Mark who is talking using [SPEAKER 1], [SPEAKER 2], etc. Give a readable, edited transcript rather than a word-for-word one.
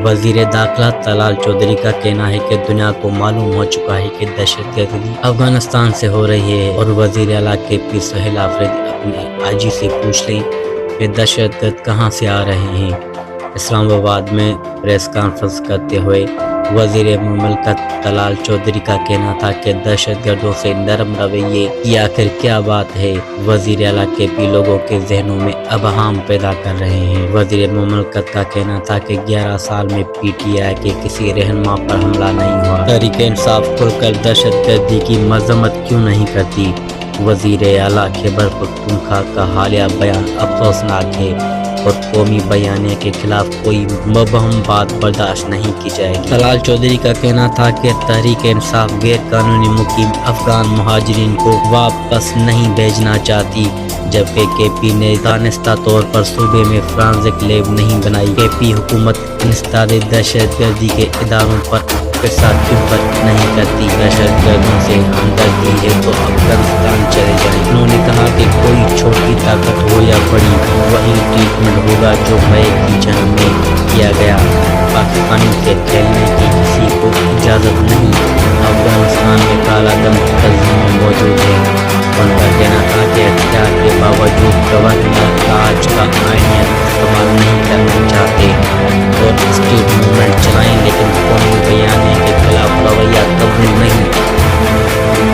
[SPEAKER 1] वजीर दाखिला तलाल चौधरी का कहना है कि दुनिया को मालूम हो चुका है कि दहशतगर्दी अफगानिस्तान से हो रही है और वजीर आला KP सोहेल आफरीदी अपने आजी से पूछ लें कि दहशतगर्द कहाँ से आ रहे हैं। इस्लामाबाद में प्रेस कॉन्फ्रेंस करते हुए वजीर मुमलकत तलाल चौधरी का कहना था कि दहशतगर्दों से नरम रवैये की आखिर क्या बात है। वजीर आला KP लोगों के जहनों में अबहम पैदा कर रहे हैं। वजीर मुमलकत का कहना था कि 11 साल में PTI के किसी रहनुमा पर हमला नहीं हुआ। तहरीक इंसाफ खुलकर दहशतगर्दी की मजम्मत क्यों नहीं करती। वजीर आला खैबर पख्तूनख्वा का हालिया बयान अफसोसनाक है और कौमी बयाने के खिलाफ कोई मुबहम बात बर्दाश्त नहीं की जाएगी। तलाल चौधरी का कहना था कि तहरीक इंसाफ गैर कानूनी मुकीम अफगान मुहाजिरीन को वापस नहीं भेजना चाहती, जबकि KP ने दानिस्ता तौर पर सूबे में फ्रांसिक लैब नहीं बनाई। KP हुकूमत इंसदाद दहशतगर्दी के इदारों पर खिदमत नहीं करती। दहशतगर्दों से हमदर्दी है तो अफगानिस्तान चले जाएं। उन्होंने कहा कि कोई छोटी ताकत हो या बड़ी, वही ट्रीटमेंट होगा जो मई की जंग में किया गया। पाकिस्तानी से खेलने की किसी को इजाज़त नहीं। अफगानिस्तान में काला दम तंजीमें मौजूद है। उनका कहना था कि हथियार के बावजूद गवर्नर राज का आइनियत इस्तेमाल नहीं करना चाहते और स्ट्रीट मूवमेंट चलाएं, लेकिन कौमी बयाने के खिलाफ रवैया तब्दील नहीं।